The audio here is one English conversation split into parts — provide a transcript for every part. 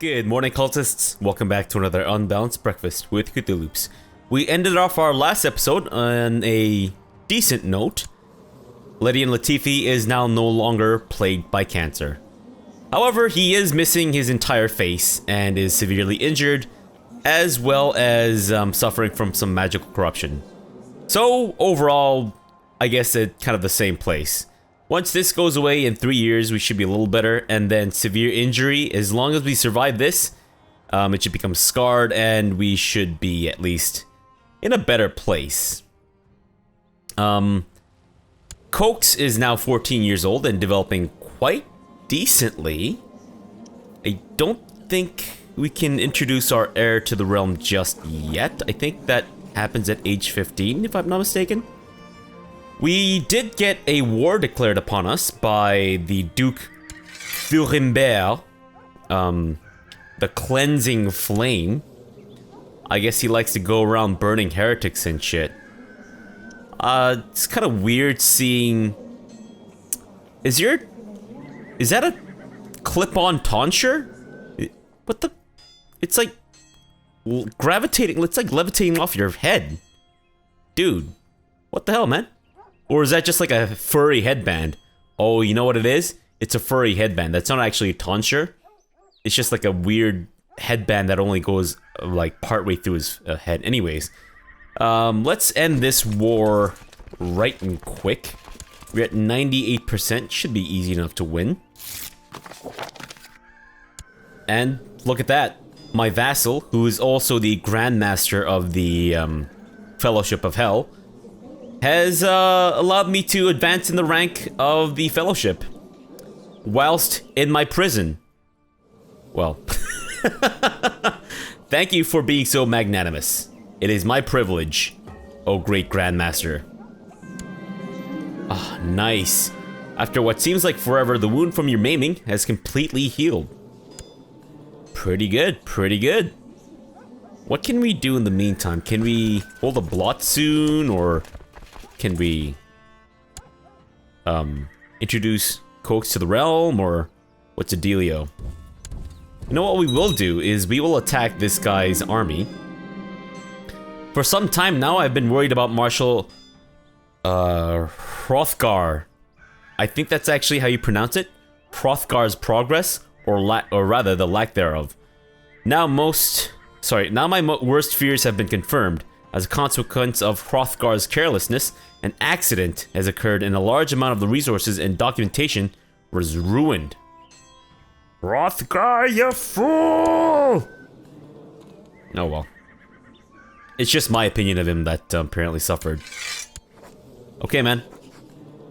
Good morning, cultists. Welcome back to another Unbalanced Breakfast with Cthulhu's. We ended off our last episode on a decent note. Letty and Latifi is now no longer plagued by cancer. However, he is missing his entire face and is severely injured, as well as suffering from some magical corruption. So, overall, I guess it's kind of the same place. Once this goes away in 3 years, we should be a little better, and then severe injury, as long as we survive this, it should become scarred, and we should be at least in a better place. Coax is now 14 years old and developing quite decently. I don't think we can introduce our heir to the realm just yet. I think that happens at age 15, if I'm not mistaken. We did get a war declared upon us by the Duke Furimbert, the Cleansing Flame. I guess he likes to go around burning heretics and shit. It's kind of weird seeing... Is that a clip-on tonsure? What the... It's like... Gravitating... It's like levitating off your head. Dude. What the hell, man? Or is that just like a furry headband? Oh, you know what it is? It's a furry headband. That's not actually a tonsure. It's just like a weird headband that only goes like partway through his head. Anyways, let's end this war right and quick. We're at 98%. Should be easy enough to win. And look at that. My vassal, who is also the Grand Master of the Fellowship of Hell, has allowed me to advance in the rank of the Fellowship whilst in my prison. Well, thank you for being so magnanimous. It is my privilege, oh great Grandmaster. Ah, nice. After what seems like forever, the wound from your maiming has completely healed. Pretty good, pretty good. What can we do in the meantime? Can we hold a blot soon, or... Can we introduce Coax to the realm, or what's the dealio? You know what we will do is we will attack this guy's army. For some time now, I've been worried about Marshal Hrothgar. I think that's actually how you pronounce it. Hrothgar's progress, or rather the lack thereof. Now my worst fears have been confirmed. As a consequence of Hrothgar's carelessness, an accident has occurred and a large amount of the resources and documentation was ruined. Hrothgar, you fool! Oh well. It's just my opinion of him that apparently suffered. Okay, man.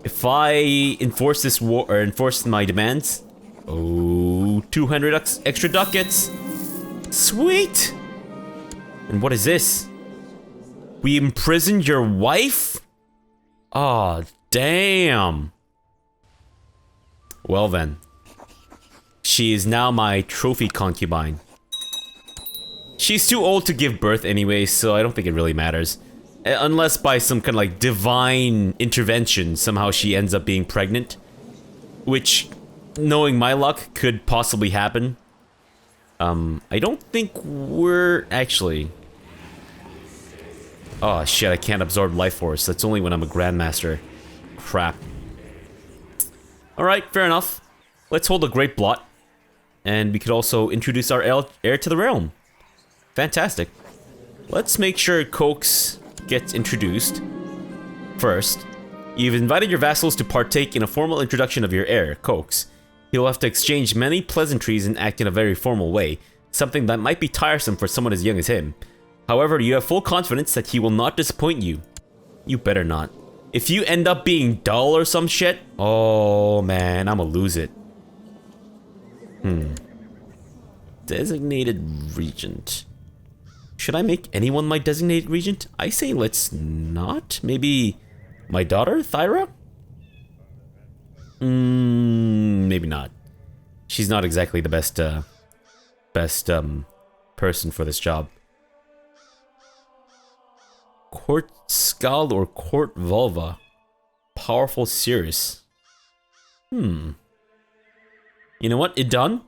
If I enforce this war, or enforce my demands... Oh, 200 extra ducats! Sweet! And what is this? We imprisoned your wife? Aw, damn. Well then. She is now my trophy concubine. She's too old to give birth anyway, so I don't think it really matters. Unless by some kind of like divine intervention, somehow she ends up being pregnant. Which, knowing my luck, could possibly happen. I don't think we're actually... Oh shit, I can't absorb life force. That's only when I'm a Grandmaster. Crap. Alright, fair enough. Let's hold a great blot. And we could also introduce our heir to the realm. Fantastic. Let's make sure Coax gets introduced. First, you've invited your vassals to partake in a formal introduction of your heir, Coax. He'll have to exchange many pleasantries and act in a very formal way, something that might be tiresome for someone as young as him. However, you have full confidence that he will not disappoint you. You better not. If you end up being dull or some shit, oh man, I'ma lose it. Designated Regent. Should I make anyone my designated regent? I say let's not. Maybe my daughter, Thyra? Maybe not. She's not exactly the best person for this job. Court Skald or Court Vulva. Powerful Cirrus. You know what? It done?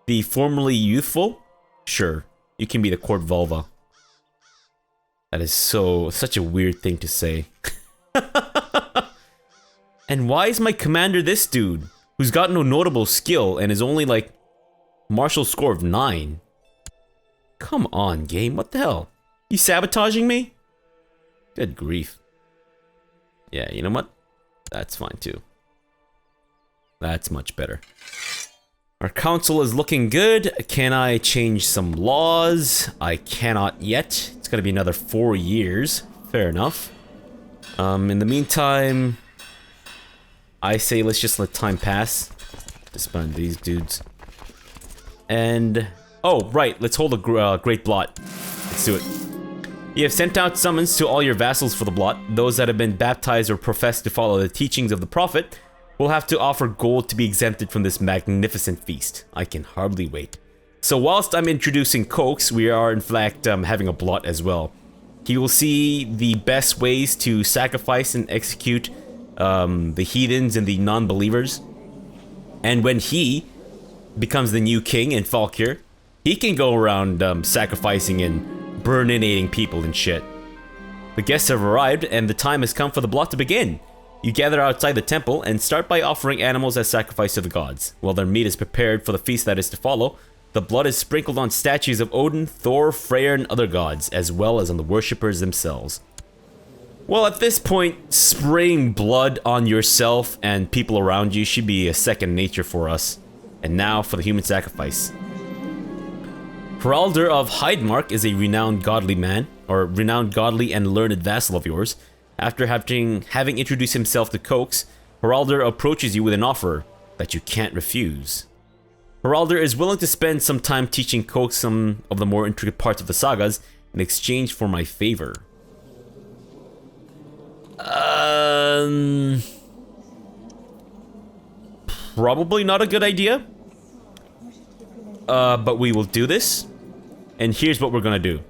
The formerly youthful? Sure, you can be the court vulva. That is such a weird thing to say. And why is my commander this dude? Who's got no notable skill and is only like martial score of 9. Come on, game, what the hell? You sabotaging me? Good grief. Yeah, you know what? That's fine too. That's much better. Our council is looking good. Can I change some laws? I cannot yet. It's gonna be another 4 years. Fair enough. In the meantime, I say let's just let time pass. Disband these dudes. And... oh, right. Let's hold a great blot. Let's do it. You have sent out summons to all your vassals for the blot. Those that have been baptized or profess to follow the teachings of the prophet will have to offer gold to be exempted from this magnificent feast. I can hardly wait. So whilst I'm introducing Cokes, we are in fact having a blot as well. He will see the best ways to sacrifice and execute the heathens and the non-believers. And when he becomes the new king in Falkir, he can go around sacrificing and burninating people and shit. The guests have arrived and the time has come for the blot to begin. You gather outside the temple and start by offering animals as sacrifice to the gods. While their meat is prepared for the feast that is to follow, the blood is sprinkled on statues of Odin, Thor, Freyr, and other gods, as well as on the worshippers themselves. Well, at this point, spraying blood on yourself and people around you should be a second nature for us. And now for the human sacrifice. Haraldur of Heidemark is a renowned godly man, or renowned godly and learned vassal of yours. After having introduced himself to Cokes, Haraldur approaches you with an offer that you can't refuse. Haraldur is willing to spend some time teaching Cokes some of the more intricate parts of the sagas in exchange for my favor. Probably not a good idea. But we will do this. And here's what we're gonna do.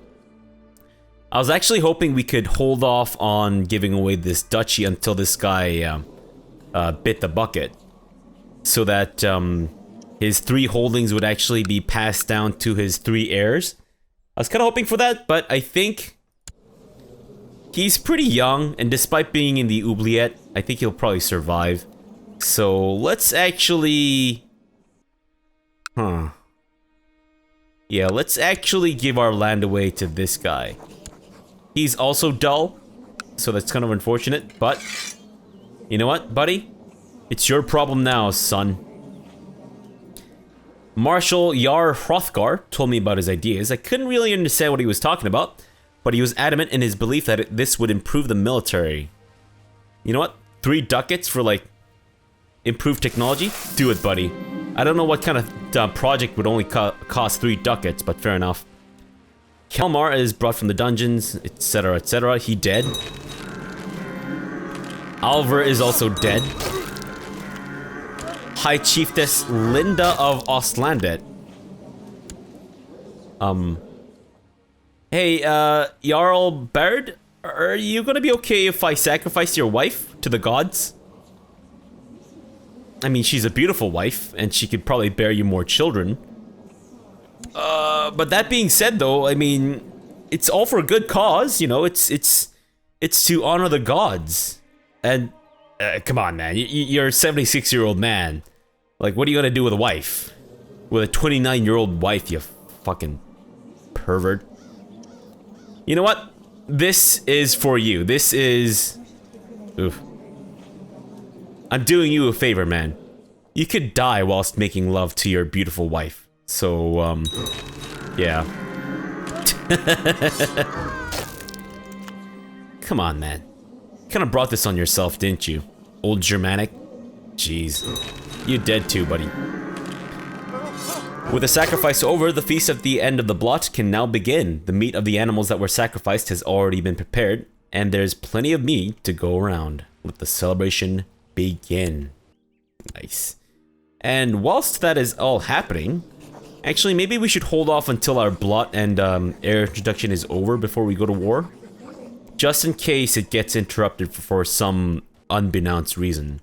I was actually hoping we could hold off on giving away this duchy until this guy bit the bucket. So that his 3 holdings would actually be passed down to his 3 heirs. I was kind of hoping for that, but I think he's pretty young, and despite being in the oubliette, I think he'll probably survive. So let's actually... yeah, let's actually give our land away to this guy. He's also dull, so that's kind of unfortunate, but... you know what, buddy? It's your problem now, son. Marshal Jarl Hrothgar told me about his ideas. I couldn't really understand what he was talking about, but he was adamant in his belief that this would improve the military. You know what? 3 ducats for, like, improved technology? Do it, buddy. I don't know what kind of project would only cost 3 ducats, but fair enough. Kalmar is brought from the dungeons, etc., etc. He dead. Alvar is also dead. High Chiefess Linda of Ostlandet. Hey, Jarl Baird, are you gonna be okay if I sacrifice your wife to the gods? I mean, she's a beautiful wife, and she could probably bear you more children. But that being said, though, I mean, it's all for a good cause, you know, it's to honor the gods. And, come on, man, you're a 76-year-old man. Like, what are you gonna do with a wife? With a 29-year-old wife, you fucking pervert. You know what? This is for you. This is... oof. I'm doing you a favor, man. You could die whilst making love to your beautiful wife. So, yeah. Come on, man. You kind of brought this on yourself, didn't you? Old Germanic? Jeez. You dead too, buddy. With the sacrifice over, the feast at the end of the blot can now begin. The meat of the animals that were sacrificed has already been prepared, and there's plenty of meat to go around. Let the celebration begin. Nice. And whilst that is all happening, actually maybe we should hold off until our blot and heir introduction is over before we go to war. Just in case it gets interrupted for some unbeknownst reason.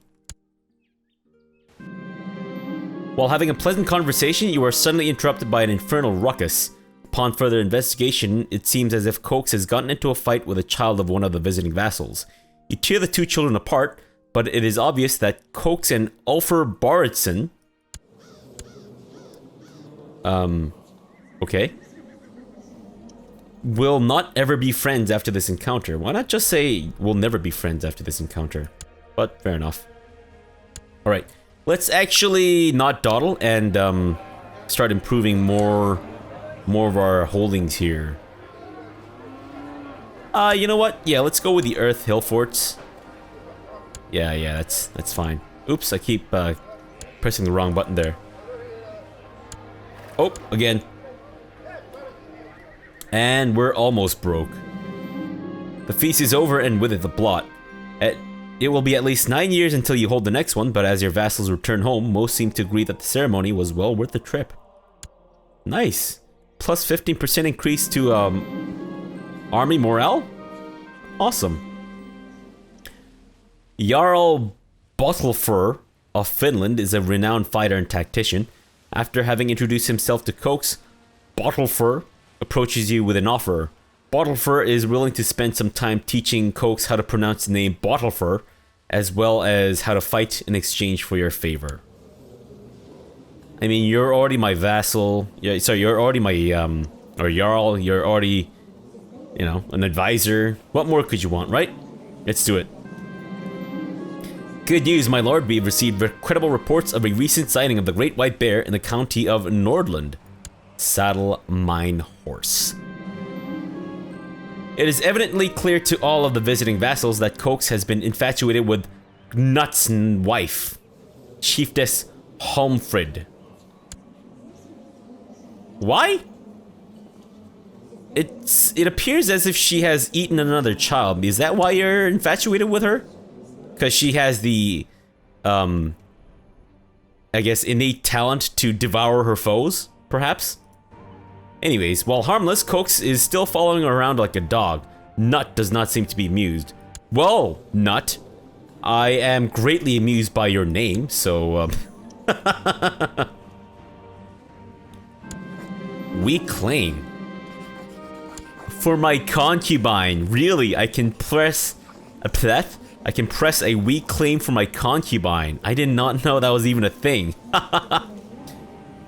While having a pleasant conversation, you are suddenly interrupted by an infernal ruckus. Upon further investigation, it seems as if Coax has gotten into a fight with a child of one of the visiting vassals. You tear the two children apart, but it is obvious that Coax and Ulfr Barretson... okay. Will not ever be friends after this encounter. Why not just say we'll never be friends after this encounter? But fair enough. Alright, let's actually not dawdle and start improving more of our holdings here. You know what? Yeah, let's go with the Earth Hill Forts. Yeah, that's fine. Oops, I keep pressing the wrong button there. Oh, again. And we're almost broke. The feast is over, and with it the blot. It will be at least 9 years until you hold the next one, but as your vassals return home, most seem to agree that the ceremony was well worth the trip. Nice. Plus 15% increase to army morale? Awesome. Jarl Bottlefur of Finland is a renowned fighter and tactician. After having introduced himself to Coax, Bottlefur approaches you with an offer. Bottlefur is willing to spend some time teaching Coax how to pronounce the name Bottlefur, as well as how to fight in exchange for your favor. I mean, you're already my vassal. Yeah, sorry, you're already my or Jarl. You're already, you know, an advisor. What more could you want, right? Let's do it. Good news, my lord. We have received credible reports of a recent sighting of the great white bear in the county of Nordland. Saddle mine horse. It is evidently clear to all of the visiting vassals that Coax has been infatuated with Knut's wife, Chieftess Holmfrid. Why? It appears as if she has eaten another child. Is that why you're infatuated with her? Because she has the, I guess, innate talent to devour her foes, perhaps? Anyways, while harmless, Coax is still following her around like a dog. Nut does not seem to be amused. Well, Nut, I am greatly amused by your name, so, we claim. For my concubine, really, I can press a weak claim for my concubine. I did not know that was even a thing.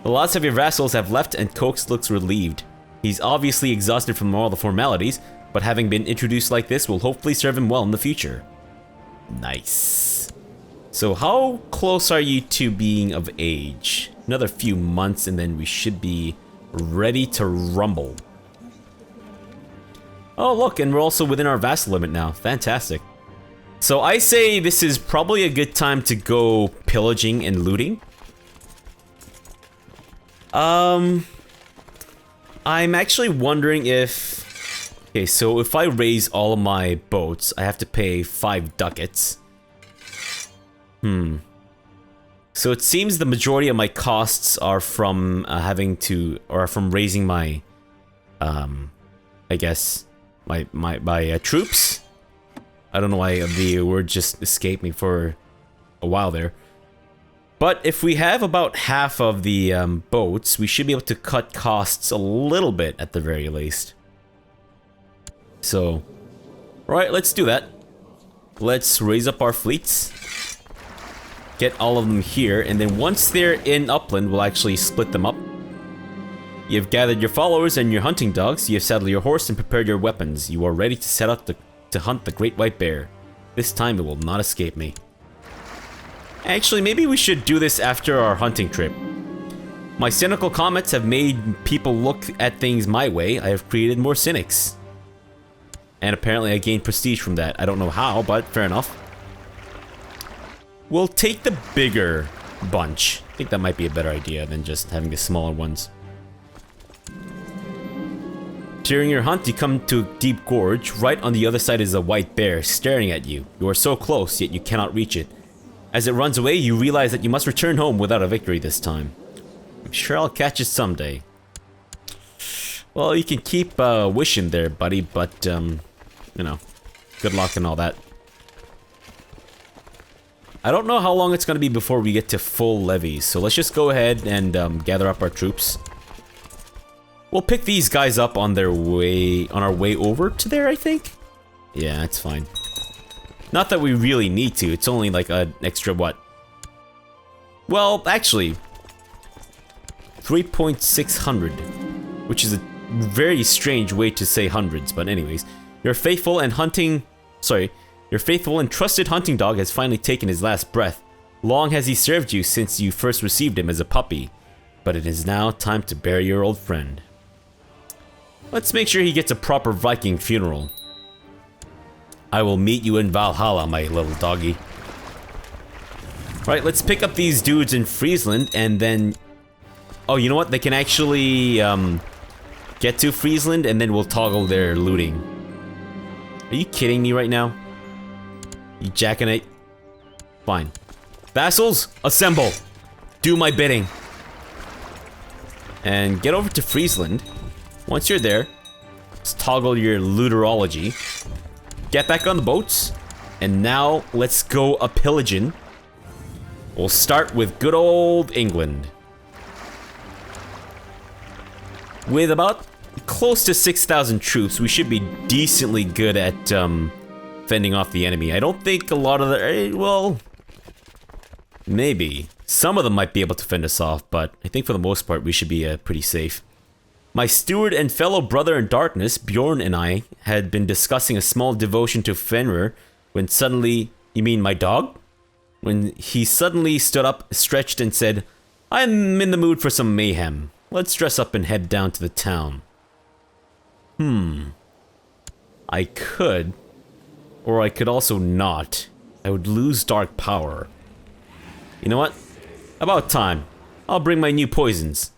The lots of your vassals have left and Coax looks relieved. He's obviously exhausted from all the formalities, but having been introduced like this will hopefully serve him well in the future. Nice. So how close are you to being of age? Another few months and then we should be ready to rumble. Oh look, and we're also within our vassal limit now. Fantastic. So I say this is probably a good time to go pillaging and looting. I'm actually wondering if... Okay, so if I raise all of my boats, I have to pay 5 ducats. So it seems the majority of my costs are from from raising my, I guess, my troops. I don't know why the word just escaped me for a while there. But if we have about half of the boats, we should be able to cut costs a little bit at the very least. So, alright, let's do that. Let's raise up our fleets. Get all of them here, and then once they're in Upland, we'll actually split them up. You have gathered your followers and your hunting dogs, you have saddled your horse and prepared your weapons. You are ready to set out to hunt the great white bear. This time it will not escape me. Actually, maybe we should do this after our hunting trip. My cynical comments have made people look at things my way. I have created more cynics. And apparently I gained prestige from that. I don't know how, but fair enough. We'll take the bigger bunch. I think that might be a better idea than just having the smaller ones. During your hunt, you come to a deep gorge. Right on the other side is a white bear staring at you. You are so close, yet you cannot reach it. As it runs away, you realize that you must return home without a victory this time. I'm sure I'll catch it someday. Well, you can keep wishing there, buddy, but, you know, good luck and all that. I don't know how long it's gonna be before we get to full levies, so let's just go ahead and gather up our troops. We'll pick these guys up on our way over to there, I think. Yeah, that's fine. Not that we really need to. It's only like an extra what? Well, actually, 3,600, which is a very strange way to say hundreds. But anyways, your faithful and trusted hunting dog has finally taken his last breath. Long has he served you since you first received him as a puppy, but it is now time to bury your old friend. Let's make sure he gets a proper Viking funeral. I will meet you in Valhalla, my little doggy. Right, let's pick up these dudes in Friesland and then... Oh, you know what? They can actually get to Friesland and then we'll toggle their looting. Are you kidding me right now? You jacking it? Fine. Vassals, assemble! Do my bidding. And get over to Friesland. Once you're there, let's toggle your looterology. Get back on the boats. And now, let's go a-pillaging. We'll start with good old England. With about close to 6,000 troops, we should be decently good at fending off the enemy. I don't think a lot of the... well... maybe. Some of them might be able to fend us off, but I think for the most part we should be pretty safe. My steward and fellow brother in darkness, Bjorn, and I had been discussing a small devotion to Fenrir when suddenly... You mean my dog? When he suddenly stood up, stretched, and said, I'm in the mood for some mayhem. Let's dress up and head down to the town. I could. Or I could also not. I would lose dark power. You know what? About time. I'll bring my new poisons.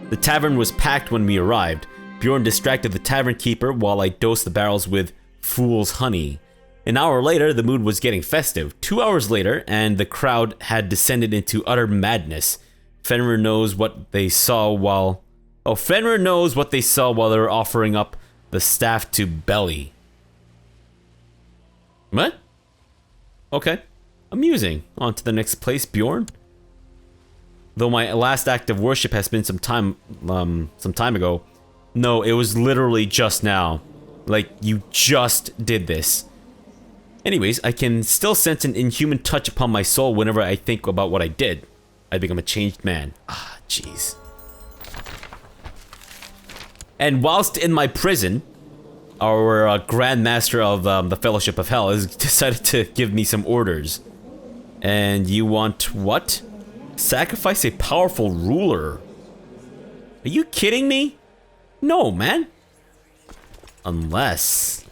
The tavern was packed when we arrived. Bjorn distracted the tavern keeper while I dosed the barrels with fool's honey. An hour later, the mood was getting festive. 2 hours later, and the crowd had descended into utter madness. Fenrir knows what they saw while... Oh, Fenrir knows what they saw while they were offering up the staff to Belly. What? Okay. Amusing. On to the next place, Bjorn. Though my last act of worship has been some time ago. No, it was literally just now. Like, you just did this. Anyways, I can still sense an inhuman touch upon my soul whenever I think about what I did. I become a changed man. Ah, jeez. And whilst in my prison, our Grand Master of the Fellowship of Hell has decided to give me some orders. And you want what? Sacrifice a powerful ruler. Are you kidding me? No, man. Unless...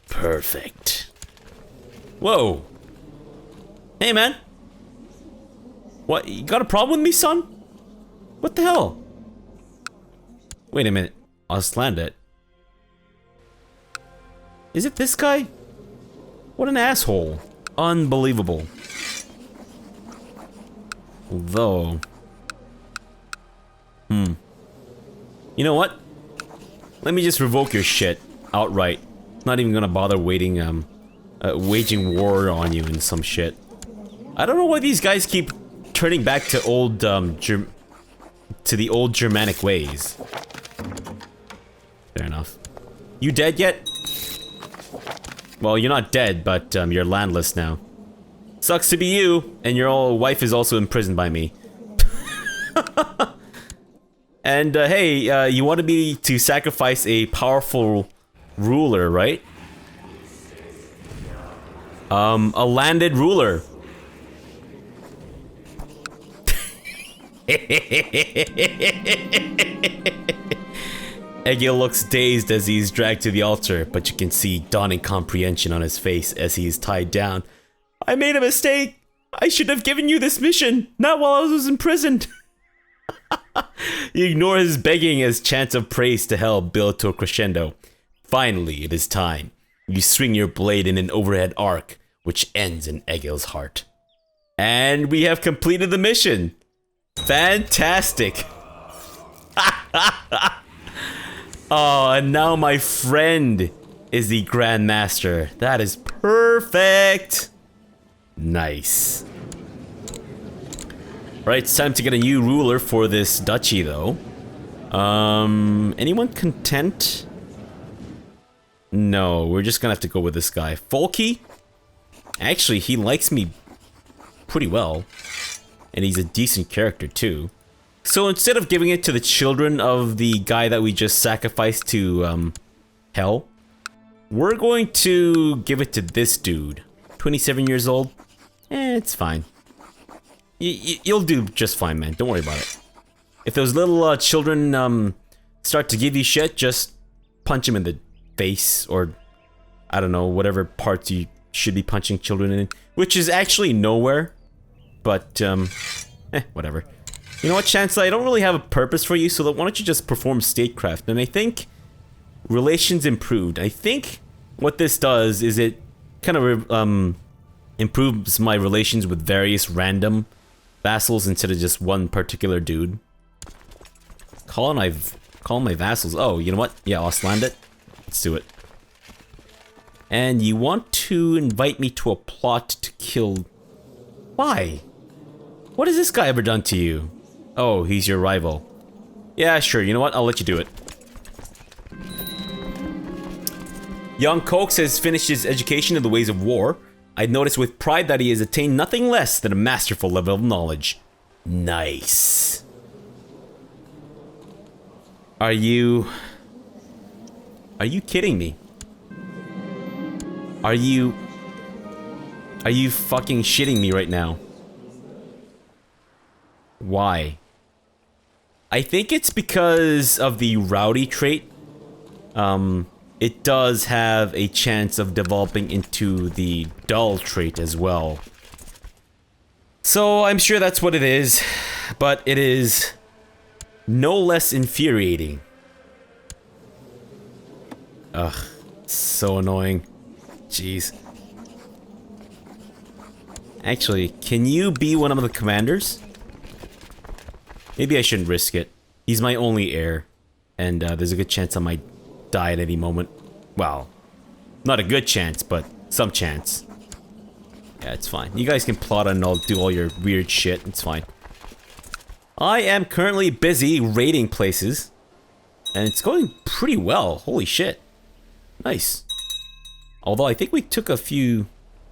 Perfect. Whoa. Hey, man. What, you got a problem with me, son? What the hell? Wait a minute. I'll slant it. Is it this guy? What an asshole. Unbelievable. Though... You know what? Let me just revoke your shit outright. Not even gonna bother waging war on you and some shit. I don't know why these guys keep turning back to old, to the old Germanic ways. Fair enough. You dead yet? Well, you're not dead, but you're landless now. Sucks to be you, and your old wife is also imprisoned by me. And hey, you wanted me to sacrifice a powerful ruler, right? A landed ruler. Egil looks dazed as he's dragged to the altar, but you can see dawning comprehension on his face as he is tied down. I made a mistake! I should have given you this mission, not while I was imprisoned! You ignore his begging as chants of praise to hell build to a crescendo. Finally, it is time. You swing your blade in an overhead arc, which ends in Egil's heart. And we have completed the mission. Fantastic. Oh, and now my friend is the Grand Master. That is perfect. Nice. Right, it's time to get a new ruler for this duchy, though. Anyone content? No, we're just gonna have to go with this guy. Folky? Actually, he likes me pretty well. And he's a decent character, too. So instead of giving it to the children of the guy that we just sacrificed to, hell, we're going to give it to this dude. 27 years old. It's fine. You'll do just fine, man. Don't worry about it. If those little children start to give you shit, just punch him in the face, or I don't know, whatever parts you should be punching children in, which is actually nowhere. But whatever. You know what, Chancellor? I don't really have a purpose for you, so why don't you just perform statecraft? And I think relations improved. I think what this does is it kind of improves my relations with various random vassals instead of just one particular dude. Call my vassals. Oh, you know what? Yeah, I'll land it. Let's do it. And you want to invite me to a plot to kill... Why? What has this guy ever done to you? Oh, he's your rival. Yeah, sure. You know what? I'll let you do it. Young Coax has finished his education in the ways of war. I notice with pride that he has attained nothing less than a masterful level of knowledge. Nice. Are you kidding me? Are you fucking shitting me right now? Why? I think it's because of the rowdy trait. It does have a chance of developing into the dull trait as well. So I'm sure that's what it is, but it is no less infuriating. Ugh, so annoying. Jeez. Actually, can you be one of the commanders? Maybe I shouldn't risk it. He's my only heir, and there's a good chance I might die at any moment. Well, not a good chance, but some chance. Yeah, it's fine. You guys can plot and I'll do all your weird shit. It's fine. I am currently busy raiding places, and it's going pretty well. Holy shit. Nice. Although I think we took a few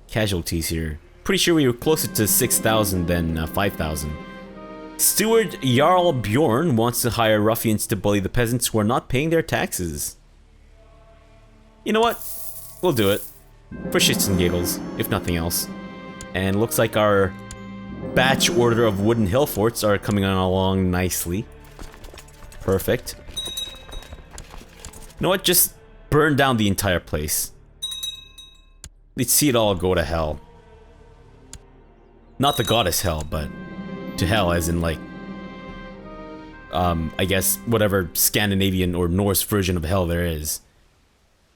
casualties here. Pretty sure we were closer to 6,000 than 5,000. Steward Jarl Bjorn wants to hire ruffians to bully the peasants who are not paying their taxes. You know what? We'll do it. For shits and giggles, if nothing else. And looks like our batch order of wooden hill forts are coming on along nicely. Perfect. You know what? Just burn down the entire place. Let's see it all go to hell. Not the goddess hell, but to hell as in like, I guess whatever Scandinavian or Norse version of hell there is.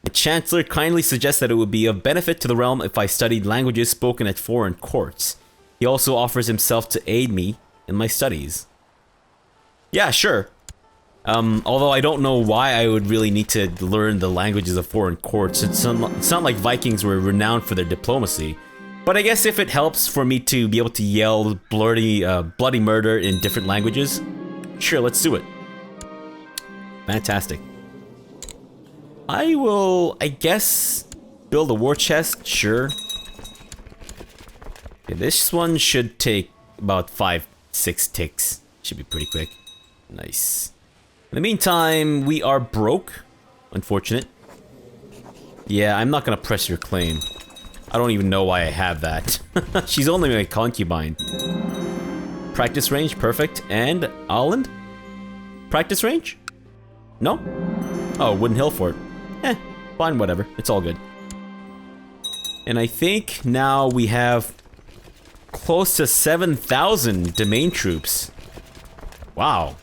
The Chancellor kindly suggests that it would be of benefit to the realm if I studied languages spoken at foreign courts. He also offers himself to aid me in my studies. Yeah, sure. Although I don't know why I would really need to learn the languages of foreign courts. It's not like Vikings were renowned for their diplomacy. But I guess if it helps for me to be able to yell bloody murder in different languages, sure, let's do it. Fantastic. I will, I guess, build a war chest, sure. Okay, this one should take about 5-6 ticks. Should be pretty quick. Nice. In the meantime, we are broke. Unfortunate. Yeah, I'm not gonna press your claim. I don't even know why I have that. She's only my concubine. Practice range, perfect. And Island? Practice range? No? Oh, Wooden Hill Fort. Fine, whatever. It's all good. And I think now we have close to 7,000 domain troops. Wow.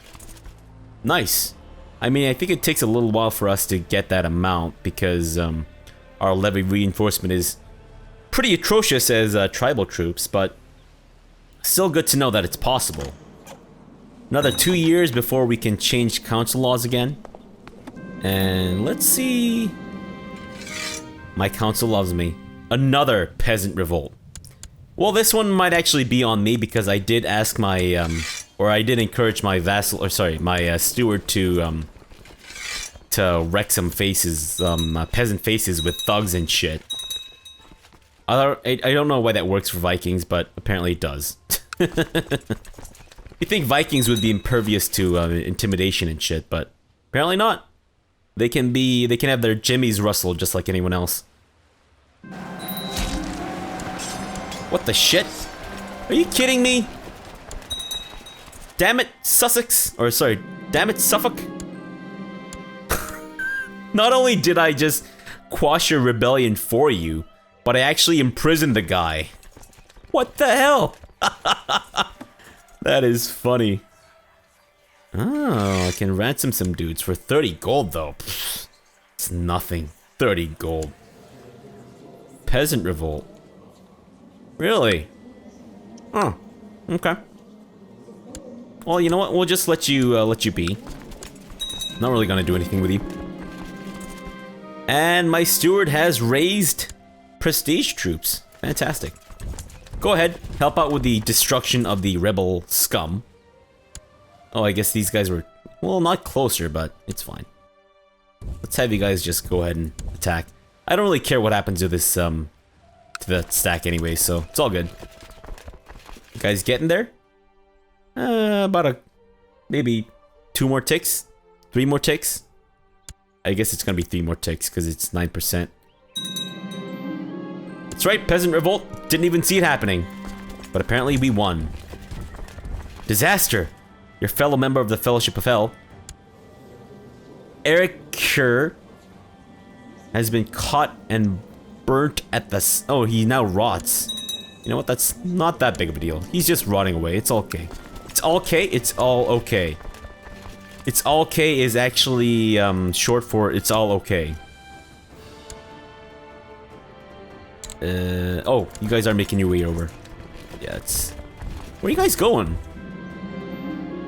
Nice. I mean, I think it takes a little while for us to get that amount because, our levy reinforcement is pretty atrocious as tribal troops, but still good to know that it's possible. Another 2 years before we can change council laws again. And let's see... My council loves me. Another peasant revolt. Well, this one might actually be on me because I did ask my, or I did encourage my vassal, or sorry, my steward to wreck some faces, peasant faces with thugs and shit. I don't know why that works for Vikings, but apparently it does. You think Vikings would be impervious to intimidation and shit, but apparently not. They can have their jimmies rustled just like anyone else. What the shit? Are you kidding me? Damn it, Sussex, or sorry, damn it, Suffolk. Not only did I just quash your rebellion for you, but I actually imprisoned the guy. What the hell? That is funny. Oh, I can ransom some dudes for 30 gold though. Pfft, it's nothing. 30 gold. Peasant revolt. Really? Oh, okay. Well, you know what? We'll just let you be. Not really gonna do anything with you. And my steward has raised prestige troops. Fantastic. Go ahead, help out with the destruction of the rebel scum. Oh, I guess these guys were, well, not closer, but it's fine. Let's have you guys just go ahead and attack. I don't really care what happens to this, to the stack anyway, so it's all good. You guys getting there? About maybe 2 more ticks? 3 more ticks? I guess it's gonna be 3 more ticks, because it's 9%. That's right, peasant revolt. Didn't even see it happening. But apparently we won. Disaster! Your fellow member of the Fellowship of Hell, Eric Kerr, has been caught and burnt at the... Oh, he now rots. You know what? That's not that big of a deal. He's just rotting away. It's okay. It's okay. It's all okay. It's all okay is actually short for it's all okay. Oh, you guys are making your way over. Yeah, it's... Where are you guys going?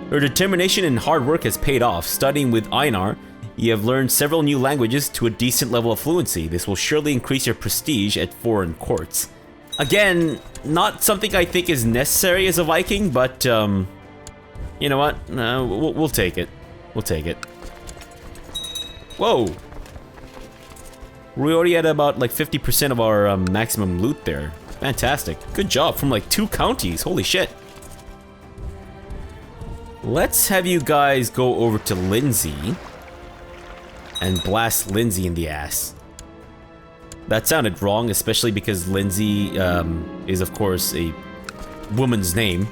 Your determination and hard work has paid off. Studying with Einar, you have learned several new languages to a decent level of fluency. This will surely increase your prestige at foreign courts. Again, not something I think is necessary as a Viking, but, you know what? We'll take it. We'll take it. Whoa! We already had about, like, 50% of our maximum loot there. Fantastic. Good job from, like, 2 counties. Holy shit. Let's have you guys go over to Lindsay and blast Lindsay in the ass. That sounded wrong, especially because Lindsay is, of course, a woman's name.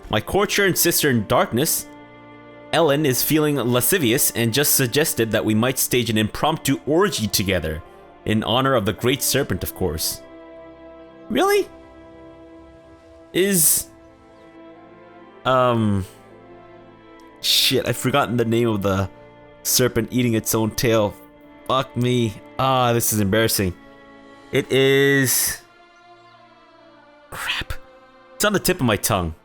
My courtier and sister in darkness, Ellen, is feeling lascivious and just suggested that we might stage an impromptu orgy together, in honor of the Great Serpent, of course. Really? Is... Shit, I've forgotten the name of the serpent eating its own tail. Fuck me. Ah, this is embarrassing. It is... Crap. It's on the tip of my tongue.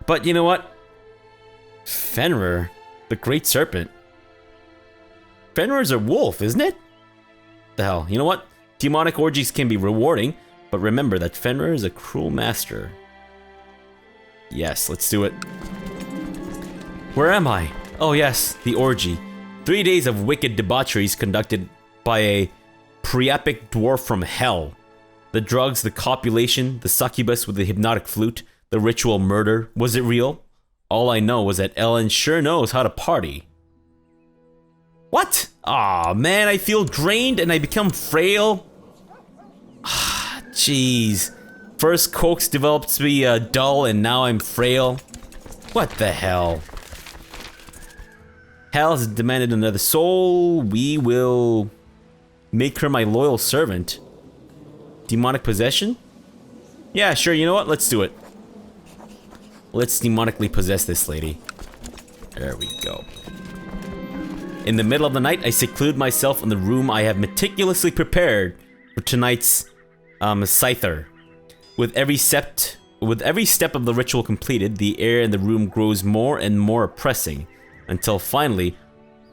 But you know what? Fenrir, the Great Serpent. Fenrir's a wolf, isn't it? The hell, you know what? Demonic orgies can be rewarding, but remember that Fenrir is a cruel master. Yes, let's do it. Where am I? Oh yes, the orgy. 3 days of wicked debaucheries conducted by a priapic dwarf from hell. The drugs, the copulation, the succubus with the hypnotic flute, the ritual murder. Was it real? All I know was that Ellen sure knows how to party. What? Aw, man, I feel drained and I become frail. Ah, jeez. First Coax developed to be dull and now I'm frail. What the hell? Hell has demanded another soul. We will make her my loyal servant. Demonic possession? Yeah, sure, you know what? Let's do it. Let's demonically possess this lady. There we go. In the middle of the night, I seclude myself in the room I have meticulously prepared for tonight's scyther. With every step of the ritual completed, the air in the room grows more and more oppressing, until finally,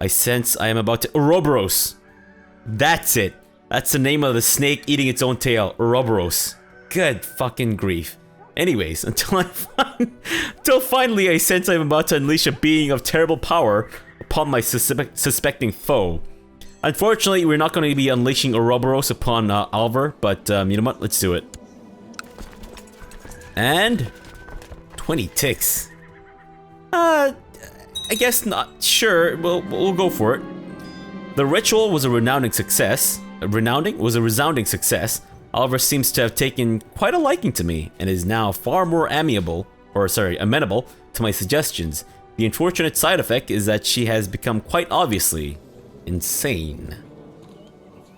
I sense I am about to Ouroboros. That's it. That's the name of the snake eating its own tail, Ouroboros. Good fucking grief. Anyways, until finally I sense I'm about to unleash a being of terrible power upon my suspecting foe. Unfortunately, we're not going to be unleashing Ouroboros upon Alvar, but you know what? Let's do it. And 20 ticks. I guess not. Sure, we'll go for it. The ritual was a resounding success. Alvar seems to have taken quite a liking to me and is now far more amenable to my suggestions. The unfortunate side effect is that she has become quite obviously insane.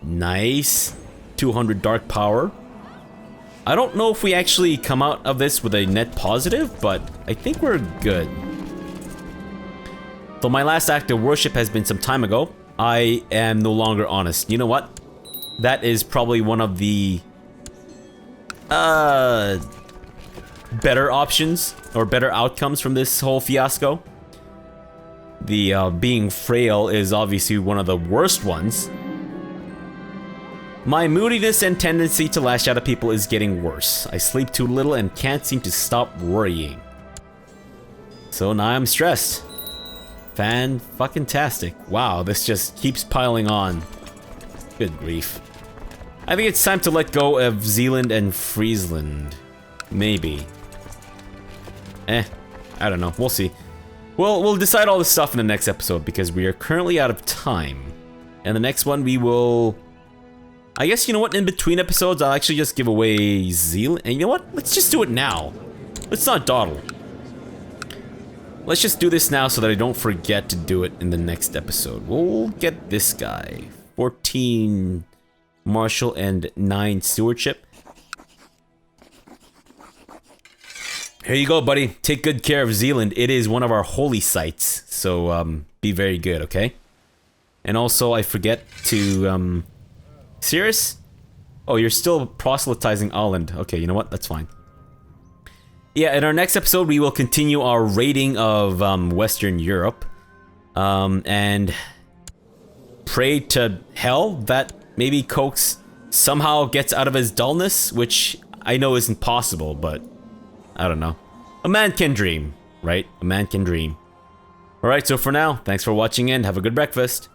Nice. 200 dark power. I don't know if we actually come out of this with a net positive, but I think we're good. Though my last act of worship has been some time ago, I am no longer honest. You know what? That is probably one of the better options or better outcomes from this whole fiasco. The being frail is obviously one of the worst ones. My moodiness and tendency to lash out at people is getting worse. I sleep too little and can't seem to stop worrying. So now I'm stressed. Fan-fucking-tastic. Wow, this just keeps piling on. Good grief. I think it's time to let go of Zealand and Friesland. Maybe. I don't know. We'll see. We'll decide all this stuff in the next episode because we are currently out of time. And the next one we will... I guess, you know what? In between episodes, I'll actually just give away Zealand. And you know what? Let's just do it now. Let's not dawdle. Let's just do this now so that I don't forget to do it in the next episode. We'll get this guy. 14 martial and 9 stewardship. Here you go, buddy. Take good care of Zealand. It is one of our holy sites. So, be very good, okay? And also, I forget to, Cirrus? Oh, you're still proselytizing Åland. Okay, you know what? That's fine. Yeah, in our next episode, we will continue our raiding of Western Europe. And pray to hell that maybe Coax somehow gets out of his dullness, which I know isn't possible, but I don't know. A man can dream, right? A man can dream. Alright, so for now, thanks for watching and have a good breakfast.